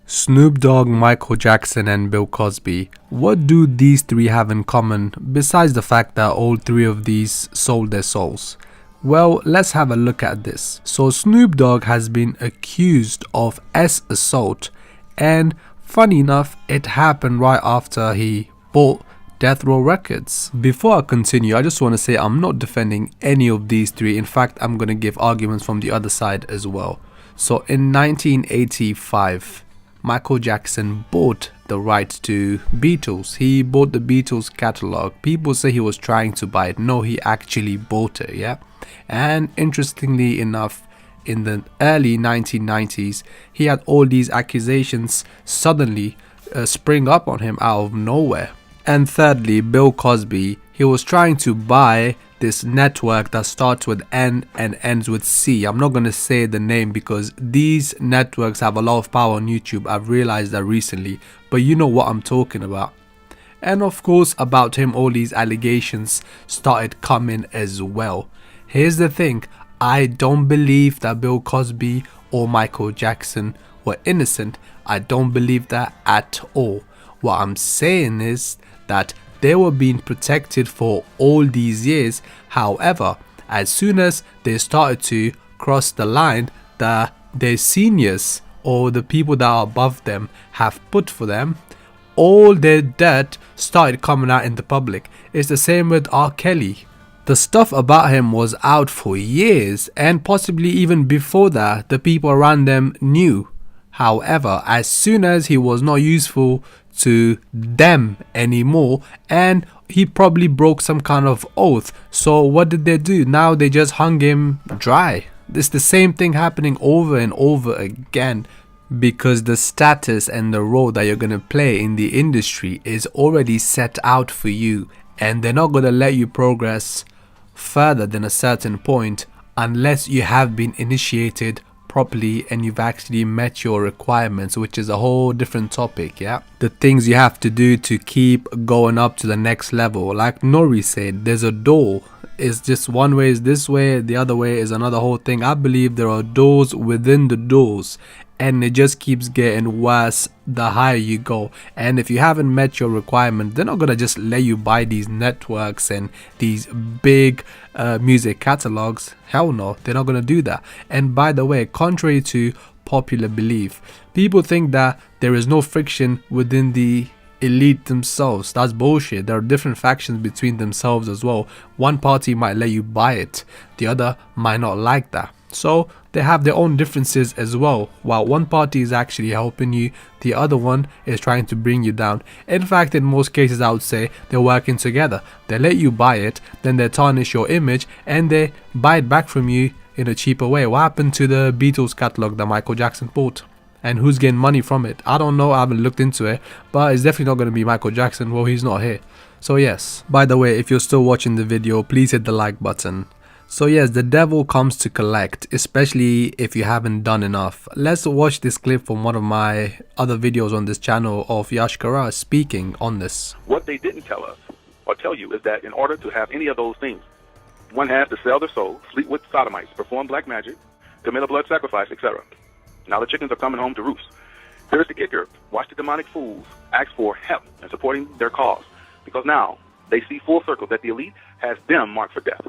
Snoop Dogg, Michael Jackson and Bill Cosby. What do these three have in common besides the fact that all three of these sold their souls? Well, let's have a look at this. So Snoop Dogg has been accused of assault, and funny enough, it happened right after he bought Death Row Records. Before I continue, I just want to say I'm not defending any of these three. In fact, I'm going to give arguments from the other side as well. So in 1985, Michael Jackson bought the rights to Beatles. He bought the Beatles catalog. People say he was trying to buy it. No, he actually bought it, yeah? And interestingly enough, in the early 1990s, he had all these accusations suddenly spring up on him out of nowhere. And thirdly, Bill Cosby, he was trying to buy this network that starts with N and ends with C. I'm not going to say the name because these networks have a lot of power on YouTube. I've realized that recently, but you know what I'm talking about. And of course, about him, all these allegations started coming as well. Here's the thing, I don't believe that Bill Cosby or Michael Jackson were innocent. I don't believe that at all. What I'm saying is that they were being protected for all these years. However, as soon as they started to cross the line that their seniors or the people that are above them have put for them, all their dirt started coming out in the public. It's the same with R. Kelly. The stuff about him was out for years, and possibly even before that, the people around them knew. However, as soon as he was not useful to them anymore, and he probably broke some kind of oath, so what did they do? Now they just hung him dry. It's the same thing happening over and over again, because the status and the role that you're going to play in the industry is already set out for you, and they're not going to let you progress further than a certain point unless you have been initiated properly and you've actually met your requirements, which is a whole different topic. Yeah, the things you have to do to keep going up to the next level. Like Nori said, there's a door. It's just one way is this way, the other way is another whole thing. I believe there are doors within the doors, and it just keeps getting worse the higher you go. And if you haven't met your requirement, they're not gonna just let you buy these networks and these big music catalogs. Hell no, they're not gonna do that. And by the way, contrary to popular belief, people think that there is no friction within the elite themselves. That's bullshit. There are different factions between themselves as well. One party might let you buy it, the other might not like that. So they have their own differences as well. While one party is actually helping you, the other one is trying to bring you down. In fact, in most cases, I would say they're working together. They let you buy it, then they tarnish your image and they buy it back from you in a cheaper way. What happened to the Beatles catalog that Michael Jackson bought? And who's getting money from it? I don't know, I haven't looked into it, but it's definitely not going to be Michael Jackson. Well, he's not here. So yes, by the way, if you're still watching the video, please hit the like button. So yes, the devil comes to collect, especially if you haven't done enough. Let's watch this clip from one of my other videos on this channel of Jaguar speaking on this. What they didn't tell us or tell you is that in order to have any of those things, one has to sell their soul, sleep with sodomites, perform black magic, commit a blood sacrifice, etc. Now the chickens are coming home to roost. Here's the kicker. Watch the demonic fools ask for help in supporting their cause, because now they see full circle that the elite has them marked for death.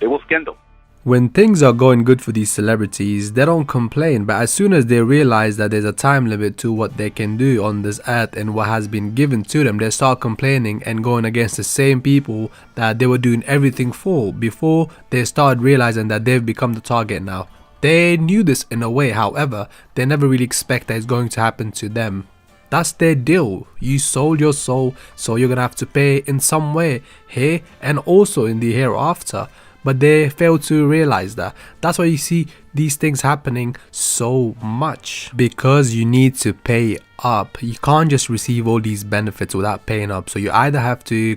They will skin them. When things are going good for these celebrities, they don't complain, but as soon as they realize that there's a time limit to what they can do on this earth and what has been given to them, they start complaining and going against the same people that they were doing everything for before they started realizing that they've become the target now. They knew this in a way, however, they never really expect that it's going to happen to them. That's their deal. You sold your soul, so you're gonna have to pay in some way here and also in the hereafter. But they fail to realize that. That's why you see these things happening so much, because you need to pay up. You can't just receive all these benefits without paying up. So you either have to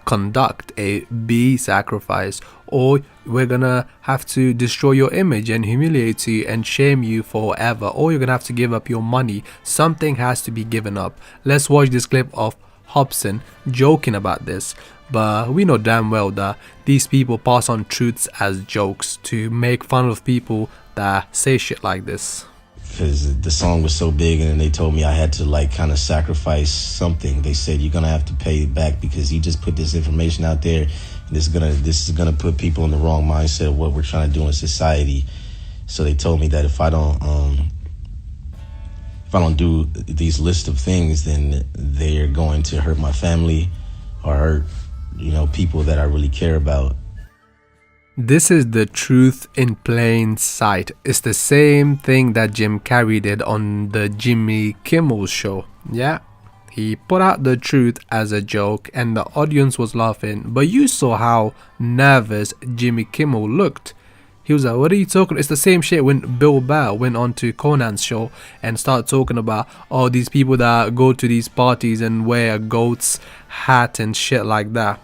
conduct a B sacrifice, or we're gonna have to destroy your image and humiliate you and shame you forever, or you're gonna have to give up your money. Something has to be given up. Let's watch this clip of Hobson joking about this, but we know damn well that these people pass on truths as jokes to make fun of people that say shit like this. because the song was so big, and then they told me I had to like kind of sacrifice something. They said you're gonna have to pay it back because you just put this information out there, and this is gonna put people in the wrong mindset of what we're trying to do in society. So they told me that if I don't do these list of things, then they're going to hurt my family or hurt, people that I really care about. This is the truth in plain sight. It's the same thing that Jim Carrey did on the Jimmy Kimmel show. Yeah, he put out the truth as a joke and the audience was laughing, but you saw how nervous Jimmy Kimmel looked. He was like, what are you talking? It's the same shit when Bill Burr went on to Conan's show and started talking about all these people that go to these parties and wear a goat's hat and shit like that.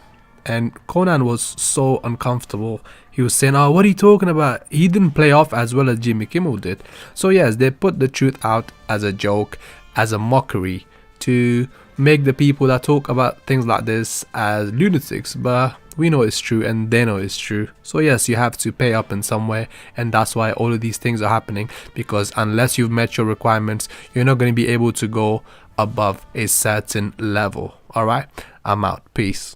And Conan was so uncomfortable. He was saying, oh, what are you talking about? He didn't play off as well as Jimmy Kimmel did. So yes, they put the truth out as a joke, as a mockery, to make the people that talk about things like this as lunatics. But we know it's true and they know it's true. So yes, you have to pay up in some way, and that's why all of these things are happening, because unless you've met your requirements, you're not going to be able to go above a certain level. Alright, I'm out. Peace.